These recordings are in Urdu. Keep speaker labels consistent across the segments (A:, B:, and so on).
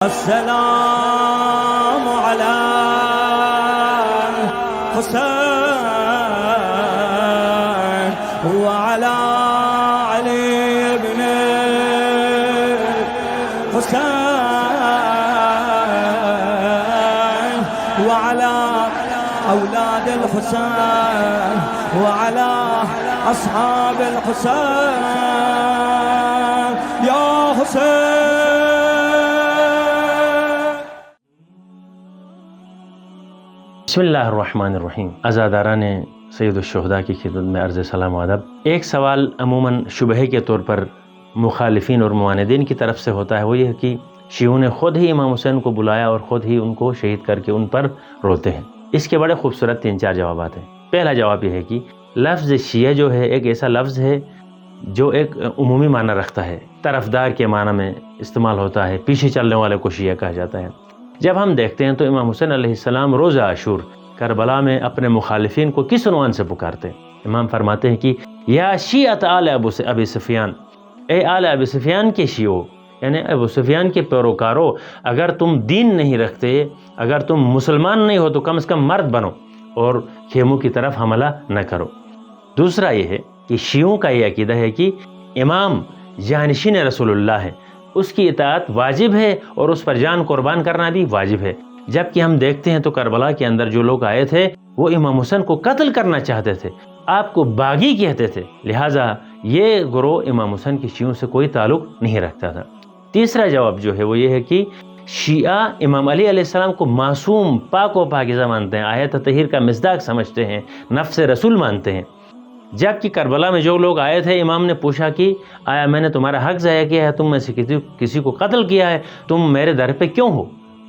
A: السلام على حسين وعلى علي بن حسين وعلى أولاد الحسين وعلى أصحاب الحسين يا حسين.
B: بسم اللہ الرحمن الرحیم. عزاداران سید الشہداء کی خدمت میں عرض سلام و ادب. ایک سوال عموماً شبہے کے طور پر مخالفین اور معاندین کی طرف سے ہوتا ہے، وہ یہ ہے کہ شیعوں نے خود ہی امام حسین کو بلایا اور خود ہی ان کو شہید کر کے ان پر روتے ہیں. اس کے بڑے خوبصورت 3-4 جوابات ہیں. پہلا جواب یہ ہے کہ لفظ شیعہ جو ہے ایک ایسا لفظ ہے جو ایک عمومی معنی رکھتا ہے، طرفدار کے معنی میں استعمال ہوتا ہے، پیچھے چلنے والے کو شیعہ کہا جاتا ہے. جب ہم دیکھتے ہیں تو امام حسین علیہ السلام روز عاشور کربلا میں اپنے مخالفین کو کس عنوان سے پکارتے ہیں؟ امام فرماتے ہیں کہ یا شیعت آل ابی سفیان، اے آل ابی سفیان کے شیعوں، یعنی ابو سفیان کے پیروکاروں، اگر تم دین نہیں رکھتے، اگر تم مسلمان نہیں ہو تو کم از کم مرد بنو اور خیموں کی طرف حملہ نہ کرو. دوسرا یہ ہے کہ شیعوں کا یہ عقیدہ ہے کہ امام جانشین رسول اللہ ہے، اس کی اطاعت واجب ہے اور اس پر جان قربان کرنا بھی واجب ہے. جبکہ ہم دیکھتے ہیں تو کربلا کے اندر جو لوگ آئے تھے وہ امام حسین کو قتل کرنا چاہتے تھے، آپ کو باغی کہتے تھے، لہٰذا یہ گروہ امام حسین کی شیعوں سے کوئی تعلق نہیں رکھتا تھا. تیسرا جواب جو ہے وہ یہ ہے کہ شیعہ امام علی علیہ السلام کو معصوم، پاک و پاکیزہ مانتے ہیں، آیت تطہیر کا مصداق سمجھتے ہیں، نفس رسول مانتے ہیں. جبکہ کربلا میں جو لوگ آئے تھے، امام نے پوچھا کہ آیا میں نے تمہارا حق ضائع کیا ہے، تم میں سے کسی کو قتل کیا ہے، تم میرے در پہ کیوں ہو؟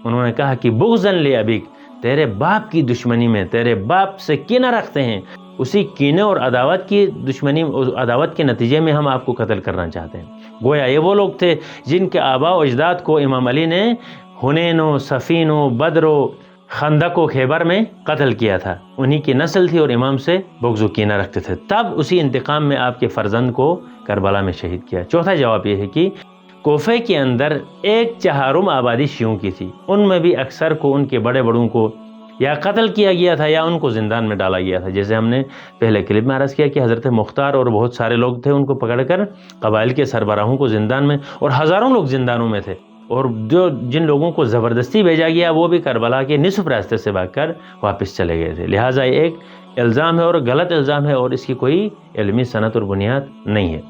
B: انہوں نے کہا کہ بغضاً لابیک، تیرے باپ کی دشمنی میں، تیرے باپ سے کینہ رکھتے ہیں، اسی کینے اور عداوت کی دشمنی، عداوت کے نتیجے میں ہم آپ کو قتل کرنا چاہتے ہیں. گویا یہ وہ لوگ تھے جن کے آباء و اجداد کو امام علی نے حنین و صفین و بدر و خندق و خیبر میں قتل کیا تھا، انہی کی نسل تھی اور امام سے بغض و کینہ رکھتے تھے. تب اسی انتقام میں آپ کے فرزند کو کربلا میں شہید کیا. چوتھا جواب یہ ہے کہ کوفے کے اندر ایک چہارم آبادی شیعوں کی تھی، ان میں بھی اکثر کو، ان کے بڑے بڑوں کو یا قتل کیا گیا تھا یا ان کو زندان میں ڈالا گیا تھا. جیسے ہم نے پہلے کلپ میں عرض کیا کہ حضرت مختار اور بہت سارے لوگ تھے، ان کو پکڑ کر قبائل کے سربراہوں کو زندان میں، اور ہزاروں لوگ زندانوں میں تھے، اور جن لوگوں کو زبردستی بھیجا گیا وہ بھی کربلا کے نصف راستے سے بھاگ کر واپس چلے گئے تھے. لہٰذا ایک الزام ہے اور غلط الزام ہے اور اس کی کوئی علمی سند اور بنیاد نہیں ہے.